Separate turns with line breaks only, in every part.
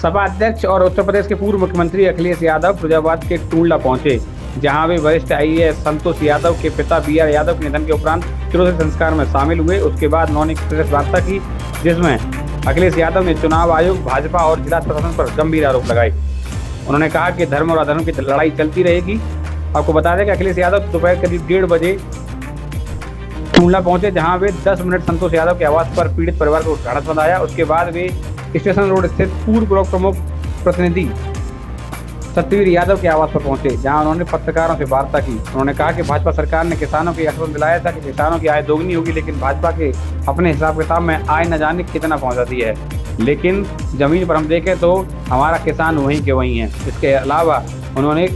सपा अध्यक्ष और उत्तर प्रदेश के पूर्व मुख्यमंत्री अखिलेश यादव फिरोजाबाद के टूंडला पहुंचे, जहां वे वरिष्ठ आईएएस संतोष यादव के पिता बीआर यादव के निधन के उपरांत चिरोधार्य संस्कार में शामिल हुए। उसके बाद उन्होंने एक प्रेस वार्ता की, जिसमें अखिलेश यादव ने चुनाव आयोग, भाजपा और जिला प्रशासन पर गंभीर आरोप लगाए। उन्होंने कहा कि धर्म और अधर्म की लड़ाई चलती रहेगी। आपको बता दें कि अखिलेश यादव दोपहर करीब 1:30 बजे टूंडला पहुंचे, जहां वे 10 मिनट संतोष यादव के आवास पर पीड़ित परिवार को ढाढ़स बंधाया। उसके बाद वे स्टेशन रोड स्थित पूर्व ब्लॉक प्रमुख प्रतिनिधि सत्यवीर यादव के आवास पर पहुंचे, जहां उन्होंने पत्रकारों से वार्ता की। उन्होंने कहा कि भाजपा सरकार ने किसानों को आश्वासन दिलाया था कि किसानों की आय दोगुनी होगी, लेकिन भाजपा के अपने हिसाब किताब में आय न जाने कितना पहुंचाती है। लेकिन जमीन पर हम देखें तो हमारा किसान वहीं के वहीं है। इसके अलावा उन्होंने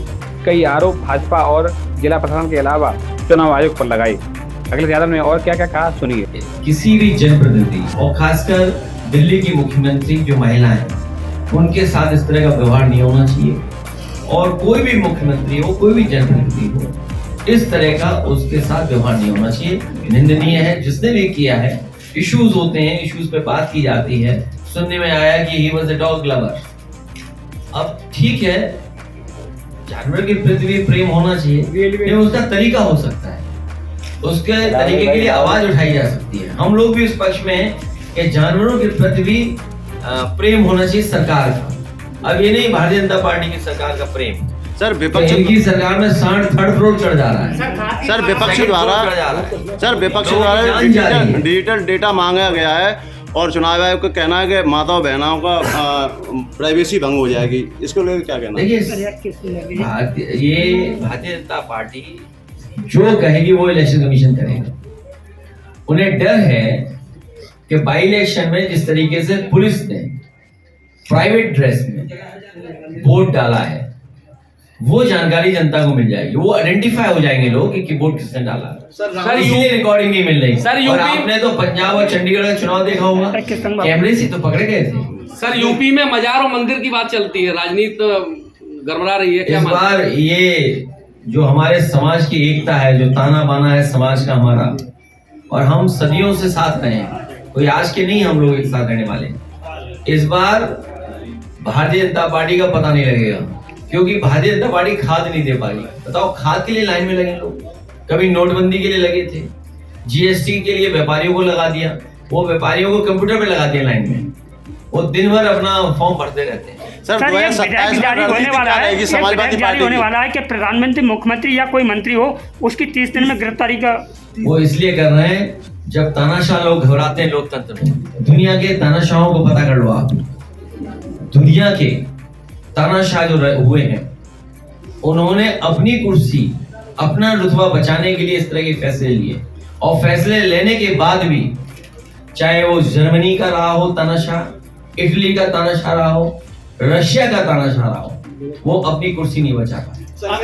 कई आरोप भाजपा और जिला प्रशासन के अलावा चुनाव आयोग पर लगाए। अखिलेश यादव ने और क्या क्या कहा, सुनिए।
किसी भी जनप्रतिनिधि और खासकर दिल्ली की मुख्यमंत्री जो महिला है, उनके साथ इस तरह का व्यवहार नहीं होना चाहिए। और कोई भी मुख्यमंत्री हो, कोई भी जनप्रतिनिधि हो, इस तरह का उसके साथ व्यवहार नहीं होना चाहिए। निंदनीय है। जिसने भी किया है, इश्यूज होते हैं, इश्यूज पे बात की जाती है। सुनने में आया कि he was a dog lover. अब ठीक है, जानवर के प्रति भी प्रेम होना चाहिए, लेकिन उसका तरीका हो सकता है, उसके तरीके के लिए आवाज उठाई जा सकती है। हम लोग भी इस पक्ष में हैं कि जानवरों के प्रति भी प्रेम होना चाहिए सरकार का। अब ये नहीं भारतीय जनता पार्टी की सरकार का प्रेम।
सर विपक्ष
की सरकार में 3rd फ्लोर चढ़ जा रहा है।
सर विपक्ष द्वारा डिजिटल डेटा मांगा गया है और चुनाव आयोग का कहना है कि माताओं बहनों का प्राइवेसी भंग हो जाएगी। इसको लेकर क्या कहना है?
देखिए, ये भारतीय जनता पार्टी जो कहेगी वो इलेक्शन कमीशन करेगा। उन्हें डर है कि बाई इलेक्शन में जिस तरीके से पुलिस ने प्राइवेट ड्रेस में वोट डाला है, वो जानकारी जनता को मिल जाएगी। वो आइडेंटिफाई हो जाएंगे लोग कि वोट किसने डाला। सर इसलिए रिकॉर्डिंग नहीं मिल रही। सर और आपने तो पंजाब और चंडीगढ़ का चुनाव देखा होगा, कैमरे से तो पकड़े गए थे।
सर यूपी में मजार और मंदिर की बात चलती है, राजनीति गड़बड़ा रही है।
इस बार ये जो हमारे समाज की एकता है, जो ताना बाना है समाज का हमारा, और हम सदियों से साथ रहे हैं, कोई आज के नहीं हम लोग एक साथ रहने वाले। इस बार भारतीय जनता पार्टी का पता नहीं लगेगा, क्योंकि भारतीय जनता पार्टी खाद नहीं दे पाई। बताओ, खाद के लिए लाइन में लगे लोग। कभी नोटबंदी के लिए लगे थे, जीएसटी के लिए व्यापारियों को लगा दिया, वो व्यापारियों को कंप्यूटर पे लगाते हैं लाइन में, वो दिन भर अपना फॉर्म भरते रहते हैं।
सर 2027
जारी होने वाला है कि प्रधानमंत्री, मुख्यमंत्री या कोई मंत्री हो, उसकी 30 दिन में गिरफ्तारी का। वो
इसलिए कर रहे हैं जब तानाशाह लोग घबराते हैं लोकतंत्र में। दुनिया के तानाशाहों को पता कर लो आप। दुनिया के तानाशाह जो हुए हैं, उन्होंने अपनी कुर्सी, अपना रुतबा बचाने के लिए इस तरह के फैसले लिए, और फैसले लेने के बाद भी, चाहे वो जर्मनी का रहा हो तानाशाह, इटली का तानाशाह रहा हो, रशिया का तानाशाह रहा हो, वो अपनी कुर्सी नहीं बचा पाए।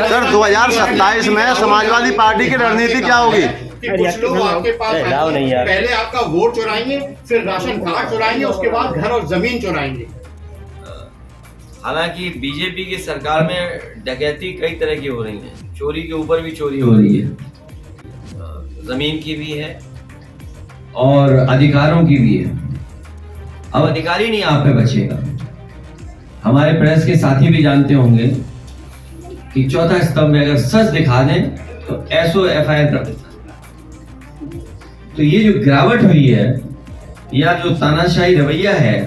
सर 2027 में समाजवादी पार्टी की रणनीति क्या होगी?
कुछ लोग आपके पास पहले आपका वोट चुराएंगे, फिर राशन कार्ड चुराएंगे, उसके बाद घर और जमीन चुराएंगे।
हालांकि बीजेपी की सरकार में डकैती कई तरह की हो रही है, चोरी के ऊपर भी चोरी हो रही है, जमीन की भी है और अधिकारों की भी है। अब अधिकारी नहीं आप पे बचेगा। हमारे प्रेस के साथी भी जानते होंगे कि चौथा स्तंभ में अगर सच दिखा दें तो SOFIR कर देता। तो ये जो गिरावट हुई है, या जो तानाशाही रवैया है,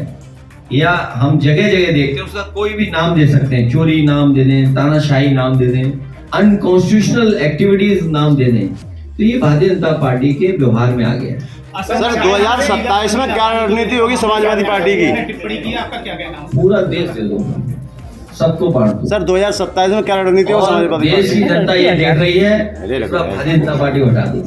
या हम जगह जगह देखते हैं, उसका कोई भी नाम दे सकते हैं, चोरी नाम दे दें, तानाशाही नाम दे दें, अनकॉन्स्टिट्यूशनल एक्टिविटीज नाम दे दें, तो ये भारतीय जनता पार्टी के व्यवहार में आ गया है।
सर 2027 में क्या रणनीति होगी समाजवादी पार्टी की?
टिप्पणी की, आपका क्या कहना है?
पूरा देश दे दो, सबको बांट दो।
सर 2027 में क्या रणनीति होगी समाजवादी पार्टी?
देश की जनता ये देख रही है, भारतीय जनता पार्टी को हटा दी।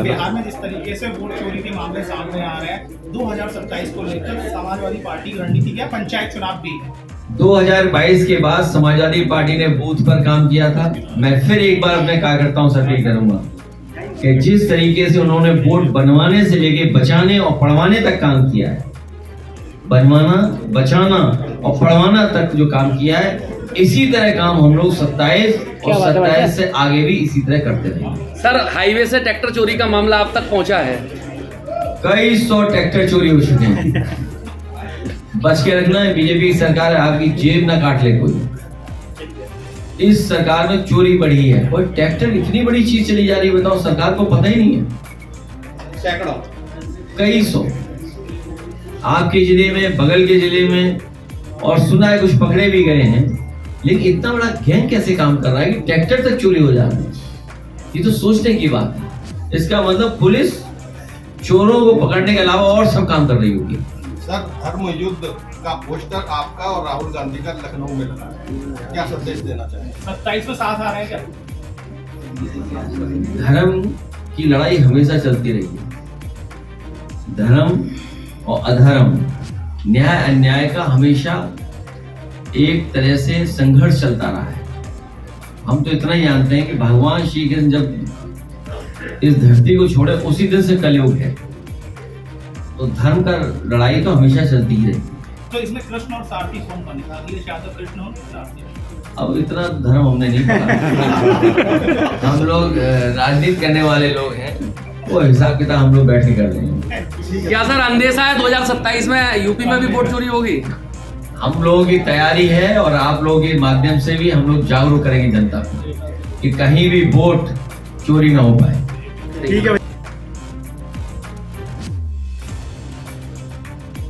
बिहार में जिस तरीके से वोट चोरी के मामले सामने आ रहे हैं, 2027 को लेकर समाजवादी पार्टी की रणनीति क्या? पंचायत चुनाव भी
2022 के बाद समाजवादी पार्टी ने बूथ पर काम किया था। मैं फिर एक बार अपने कार्यकर्ताओं से अपील करूंगा कि जिस तरीके से उन्होंने वोट बनवाने से लेके बचाने और पढ़वाने तक काम किया है, बनवाना, बचाना और पढ़वाना तक जो काम किया है, इसी तरह काम हम लोग 27 और 27 से आगे भी इसी तरह करते रहेंगे।
सर हाईवे से ट्रैक्टर चोरी का मामला आप तक पहुंचा है?
कई 100 ट्रैक्टर चोरी हो चुके हैं। बच के रखना है। बीजेपी की सरकार है, आपकी जेब ना काट ले कोई। इस सरकार में चोरी बढ़ी है और ट्रैक्टर इतनी बड़ी चीज चली जा रही है, बताओ, सरकार को पता ही नहीं है।
सैकड़ों,
कई सौ आपके जिले में, बगल के जिले में, और सुना है कुछ पकड़े भी गए हैं। लेकिन इतना बड़ा गैंग कैसे काम कर रहा है कि ट्रैक्टर तक चोरी हो जा रहा है? ये तो सोचने की बात है। इसका मतलब पुलिस चोरों को पकड़ने के अलावा और सब काम कर रही होगी।
सर, धर्म युद्ध का पोस्टर आपका और राहुल गांधी का लखनऊ में लगा है, क्या संदेश देना चाहेंगे?
27 में साथ आ रहे हैं क्या?
धर्म की लड़ाई हमेशा चलती रही है। धर्म और अधर्म, न्याय अन्याय का हमेशा एक तरह से संघर्ष चलता रहा है। हम तो इतना ही जानते हैं कि भगवान श्री कृष्ण जब इस धरती को छोड़े उसी दिन से कलयुग है। तो धर्म का लड़ाई तो हमेशा चलती ही रही।
तो इसमें कृष्ण और सारथी कौन बनेगा? अखिलेश यादव कृष्ण और सारथी?
अब इतना धर्म हमने नहीं पढ़ा। हम लोग राजनीति करने वाले लोग हैं, वो हिसाब किताब हम लोग बैठ के कर लेंगे।
क्या सर अंदेशा है 2027 में यूपी में भी वोट चोरी होगी?
हम लोगों की तैयारी है और आप लोगों के माध्यम से भी हम लोग जागरूक करेंगे जनता को कि कहीं भी वोट चोरी ना हो पाए।
ठीक है।